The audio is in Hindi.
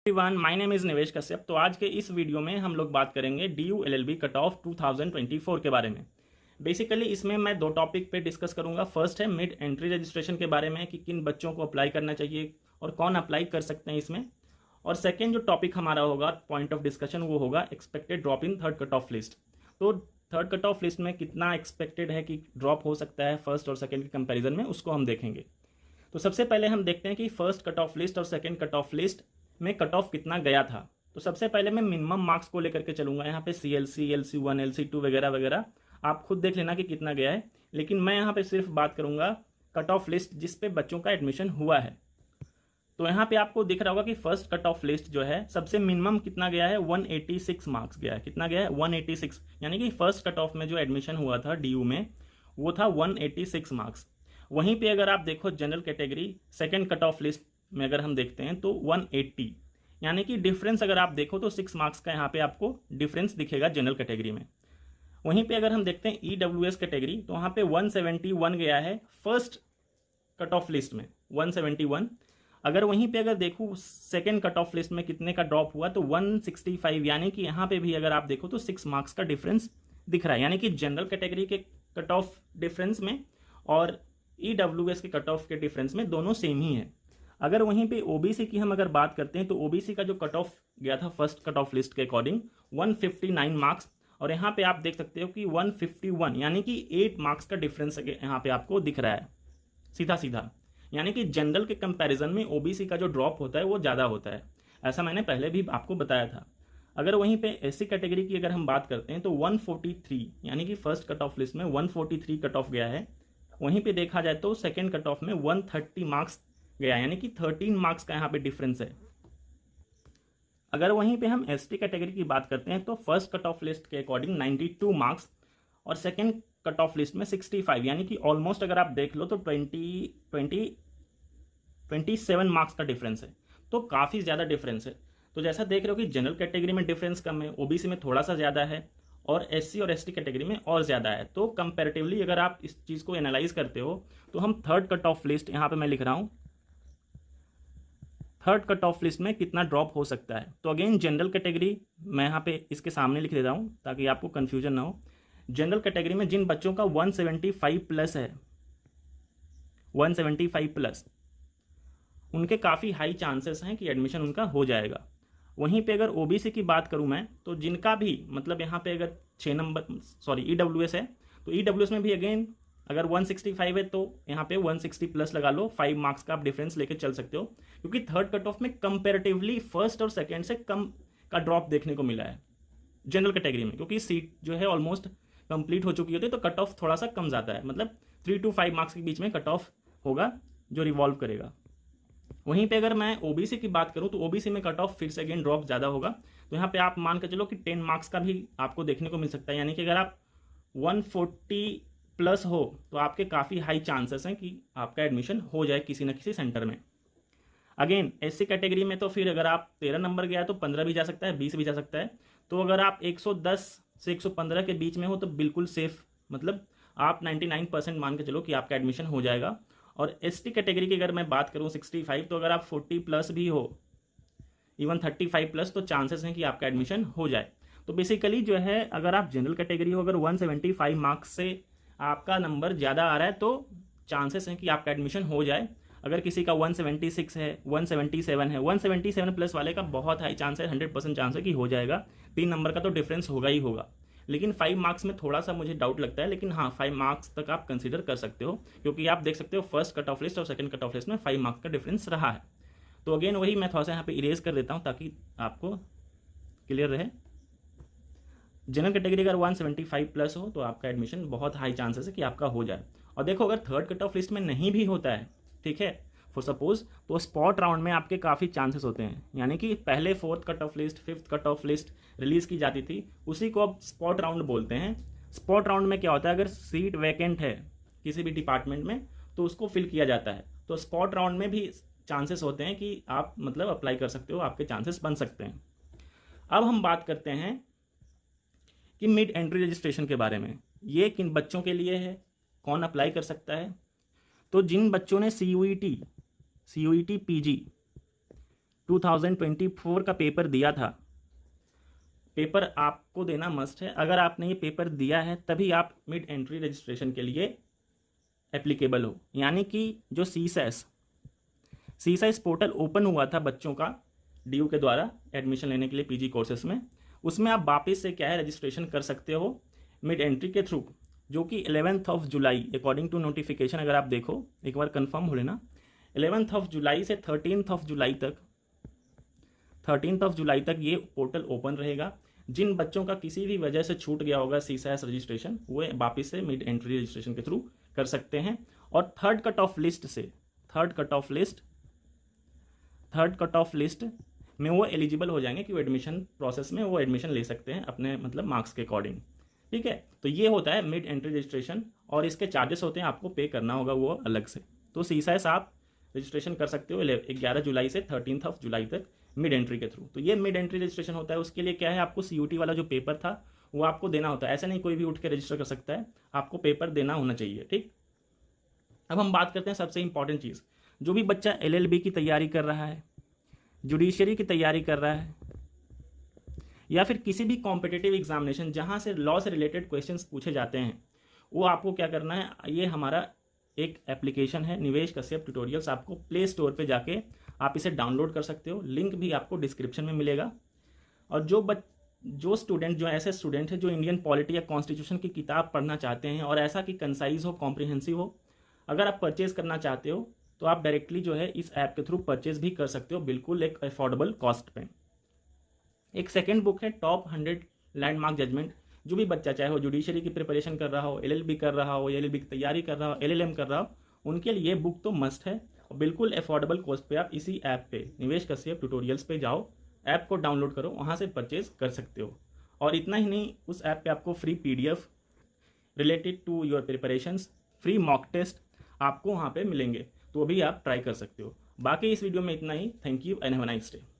एवरीवन, माय नेम इज़ निवेश कश्यप। तो आज के इस वीडियो में हम लोग बात करेंगे DU LLB कट ऑफ 2024 के बारे में। बेसिकली इसमें मैं दो टॉपिक पे डिस्कस करूंगा। फर्स्ट है मिड एंट्री रजिस्ट्रेशन के बारे में कि किन बच्चों को अप्लाई करना चाहिए और कौन अप्लाई कर सकते हैं इसमें। और सेकेंड जो टॉपिक हमारा होगा, पॉइंट ऑफ डिस्कशन, वो होगा expected drop in third cut off list. तो थर्ड कट ऑफ लिस्ट में कितना एक्सपेक्टेड है कि ड्रॉप हो सकता है फर्स्ट और सेकेंड के कंपेरिजन में, उसको हम देखेंगे। तो सबसे पहले हम देखते हैं कि फर्स्ट कट ऑफ लिस्ट और सेकेंड कट ऑफ लिस्ट में कट ऑफ कितना गया था। तो सबसे पहले मैं मिनिमम मार्क्स को लेकर के चलूंगा। यहाँ पे CLC, LC1, LC2 वगैरह वगैरह आप खुद देख लेना कि कितना गया है, लेकिन मैं यहाँ पे सिर्फ बात करूंगा कट ऑफ लिस्ट जिस पे बच्चों का एडमिशन हुआ है। तो यहाँ पे आपको दिख रहा होगा कि फर्स्ट कट ऑफ लिस्ट जो है सबसे मिनिमम कितना गया है, 186 मार्क्स गया है। कितना गया है? 186। यानी कि फर्स्ट कट ऑफ में जो एडमिशन हुआ था DU में वो था 186 मार्क्स। वहीं पे अगर आप देखो general category second cut off list में अगर हम देखते हैं तो 180, यानी कि डिफरेंस अगर आप देखो तो 6 मार्क्स का यहाँ पे आपको डिफरेंस दिखेगा जनरल कैटेगरी में। वहीं पे अगर हम देखते हैं EWS कैटेगरी तो वहाँ पे 171 गया है फर्स्ट कट ऑफ लिस्ट में, 171। अगर वहीं पे अगर देखूँ सेकेंड कट ऑफ लिस्ट में कितने का ड्रॉप हुआ तो 165, यानी कि यहाँ पे भी अगर आप देखो तो 6 मार्क्स का डिफरेंस दिख रहा है। यानी कि जनरल कैटेगरी के कट ऑफ डिफरेंस में और EWS के कट ऑफ के डिफरेंस में दोनों सेम ही है। अगर वहीं पे OBC की हम अगर बात करते हैं तो OBC का जो कट ऑफ गया था फर्स्ट कट ऑफ लिस्ट के अकॉर्डिंग 159 मार्क्स, और यहाँ पे आप देख सकते हो कि 151, यानी कि 8 मार्क्स का डिफरेंस यहाँ पे आपको दिख रहा है सीधा सीधा। यानी कि जनरल के कंपैरिजन में OBC का जो ड्रॉप होता है वो ज़्यादा होता है, ऐसा मैंने पहले भी आपको बताया था। अगर वहीं पे SC कैटेगरी की अगर हम बात करते हैं तो 143, यानी कि फर्स्ट कट ऑफ लिस्ट में 143 कट ऑफ गया है। वहीं पे देखा जाए तो सेकेंड कट ऑफ में 130 मार्क्स गया, यानी कि 13 मार्क्स का यहाँ पे डिफरेंस है। अगर वहीं पे हम ST कैटेगरी की बात करते हैं तो फर्स्ट कट ऑफ लिस्ट के अकॉर्डिंग 92 मार्क्स और सेकेंड कट ऑफ लिस्ट में 65, यानी कि ऑलमोस्ट अगर आप देख लो तो 27 मार्क्स का डिफरेंस है। तो काफ़ी ज़्यादा डिफरेंस है। तो जैसा देख रहे हो कि जनरल कैटेगरी में डिफरेंस कम है, OBC में थोड़ा सा ज़्यादा है और SC और ST कैटेगरी में और ज़्यादा है। तो कंपैरेटिवली अगर आप इस चीज़ को एनालाइज करते हो तो हम थर्ड कट ऑफ लिस्ट, यहाँ पे मैं लिख रहा हूँ थर्ड कट ऑफ लिस्ट में कितना ड्रॉप हो सकता है। तो अगेन जनरल कैटेगरी मैं यहाँ पे इसके सामने लिख देता हूँ ताकि आपको कन्फ्यूजन ना हो। जनरल कैटेगरी में जिन बच्चों का 175 प्लस है, 175 प्लस, उनके काफ़ी हाई चांसेस हैं कि एडमिशन उनका हो जाएगा। वहीं पे अगर OBC की बात करूं मैं तो जिनका भी मतलब यहाँ पे अगर 6 नंबर EWS है तो EWS में भी अगेन अगर 165 है तो यहाँ पे 160 प्लस लगा लो, 5 मार्क्स का आप डिफरेंस लेके चल सकते हो, क्योंकि थर्ड कट ऑफ में कंपैरेटिवली फर्स्ट और सेकेंड से कम का ड्रॉप देखने को मिला है जनरल कैटेगरी में, क्योंकि सीट जो है ऑलमोस्ट कंप्लीट हो चुकी होती है तो कट ऑफ थोड़ा सा कम जाता है, मतलब 3 to 5 मार्क्स के बीच में कट ऑफ होगा जो रिवॉल्व करेगा। वहीं पे अगर मैं OBC की बात करूं तो OBC में कट ऑफ फिर से अगेन ड्रॉप ज़्यादा होगा। तो यहाँ पे आप मान कर चलो कि 10 मार्क्स का भी आपको देखने को मिल सकता है, यानी कि अगर आप 140 प्लस हो तो आपके काफ़ी हाई चांसेस हैं कि आपका एडमिशन हो जाए किसी न किसी सेंटर में। अगेन SC कैटेगरी में तो फिर अगर आप 13 नंबर गया तो 15 भी जा सकता है, 20 भी जा सकता है। तो अगर आप 110 से 115 के बीच में हो तो बिल्कुल सेफ, मतलब आप 99% मान के चलो कि आपका एडमिशन हो जाएगा। और ST कैटेगरी की अगर मैं बात करूँ 65, तो अगर आप 40 प्लस भी हो, इवन 35 प्लस, तो चांसेस हैं कि आपका एडमिशन हो जाए। तो बेसिकली जो है अगर आप जनरल कैटेगरी हो, अगर 175 मार्क्स से आपका नंबर ज़्यादा आ रहा है तो चांसेस हैं कि आपका एडमिशन हो जाए। अगर किसी का 176 है, 177 है, 177 प्लस वाले का बहुत हाई चांस है, 100% चांस है कि हो जाएगा। 3 नंबर का तो डिफरेंस होगा ही होगा, लेकिन 5 मार्क्स में थोड़ा सा मुझे डाउट लगता है। लेकिन हाँ, 5 मार्क्स तक आप कंसीडर कर सकते हो, क्योंकि आप देख सकते हो फर्स्ट कट ऑफ लिस्ट और सेकंड कट ऑफ लिस्ट में 5 मार्क्स का डिफरेंस रहा है। तो अगेन वही मैं थोड़ा सा यहाँ पे इरेज कर देता हूँ ताकि आपको क्लियर रहे। जनरल कैटेगरी अगर 175 प्लस हो तो आपका एडमिशन बहुत हाई चांसेस है कि आपका हो जाए। और देखो अगर थर्ड कट ऑफ लिस्ट में नहीं भी होता है, ठीक है, फॉर सपोज, तो स्पॉट राउंड में आपके काफ़ी चांसेस होते हैं। यानी कि पहले fourth cut off list, fifth cut off list release की जाती थी, उसी को अब स्पॉट राउंड बोलते हैं। स्पॉट राउंड में क्या होता है, अगर सीट वैकेंट है किसी भी डिपार्टमेंट में तो उसको फिल किया जाता है। तो स्पॉट राउंड में भी चांसेस होते हैं कि आप मतलब अप्लाई कर सकते हो, आपके चांसेस बन सकते हैं। अब हम बात करते हैं कि मिड एंट्री रजिस्ट्रेशन के बारे में। ये किन बच्चों के लिए है, कौन अप्लाई कर सकता है। तो जिन बच्चों ने CUET PG 2024 का पेपर दिया था, पेपर आपको देना मस्ट है। अगर आपने ये पेपर दिया है तभी आप मिड एंट्री रजिस्ट्रेशन के लिए एप्लीकेबल हो। यानी कि जो सीसैस पोर्टल ओपन हुआ था बच्चों का डीयू के द्वारा एडमिशन लेने के लिए पीजी कोर्सेज में, उसमें आप वापस से क्या है रजिस्ट्रेशन कर सकते हो मिड एंट्री के थ्रू, जो कि 11 जुलाई अकॉर्डिंग टू नोटिफिकेशन। अगर आप देखो एक बार कंफर्म हो लेना, 11 जुलाई से 13 जुलाई तक ये पोर्टल ओपन रहेगा। जिन बच्चों का किसी भी वजह से छूट गया होगा सीसैस रजिस्ट्रेशन, वो वापस से मिड एंट्री रजिस्ट्रेशन के थ्रू कर सकते हैं। और थर्ड कट ऑफ लिस्ट में वो एलिजिबल हो जाएंगे कि वो एडमिशन प्रोसेस में वो एडमिशन ले सकते हैं अपने मतलब मार्क्स के अकॉर्डिंग। ठीक है, तो ये होता है मिड एंट्री रजिस्ट्रेशन और इसके चार्जेस होते हैं, आपको पे करना होगा वो अलग से। तो सीसैस आप रजिस्ट्रेशन कर सकते हो 11 जुलाई से 13 जुलाई तक मिड एंट्री के थ्रू। तो ये मिड एंट्री रजिस्ट्रेशन होता है। उसके लिए क्या है, आपको CUT वाला जो पेपर था वो आपको देना होता है। ऐसा नहीं कोई भी उठ के रजिस्टर कर सकता है, आपको पेपर देना होना चाहिए। ठीक, अब हम बात करते हैं सबसे इंपॉर्टेंट चीज़, जो भी बच्चा LLB की तैयारी कर रहा है, जुडिशरी की तैयारी कर रहा है, या फिर किसी भी कॉम्पिटिटिव एग्जामिनेशन जहाँ से लॉ से रिलेटेड क्वेश्चंस पूछे जाते हैं, वो आपको क्या करना है, ये हमारा एक एप्लीकेशन है निवेश कश्यप ट्यूटोरियल्स, आपको प्ले स्टोर पे जाके आप इसे डाउनलोड कर सकते हो। लिंक भी आपको डिस्क्रिप्शन में मिलेगा। और जो स्टूडेंट, जो ऐसे स्टूडेंट है जो इंडियन पॉलिटी या कॉन्स्टिट्यूशन की किताब पढ़ना चाहते हैं और ऐसा कि कंसाइज हो, कॉम्प्रिहेंसिव हो, अगर आप परचेज करना चाहते हो तो आप डायरेक्टली जो है इस ऐप के थ्रू परचेज भी कर सकते हो, बिल्कुल एक अफोर्डेबल कॉस्ट पे। एक सेकेंड बुक है टॉप 100 लैंडमार्क जजमेंट। जो भी बच्चा चाहे वो जुडिशरी की प्रिपरेशन कर रहा हो, LLB कर रहा हो, LLB की तैयारी कर रहा हो, LLM कर रहा हो, उनके लिए बुक तो मस्ट है। और बिल्कुल अफोर्डेबल कॉस्ट पे आप इसी ऐप पे निवेश कश्यप ट्यूटोरियल्स पे जाओ, ऐप को डाउनलोड करो, वहाँ से परचेज कर सकते हो। और इतना ही नहीं, उस ऐप पे आपको free PDF related to your preparations, free mock test आपको वहाँ पे मिलेंगे, तो भी आप ट्राई कर सकते हो। बाकी इस वीडियो में इतना ही। Thank you and have a nice day.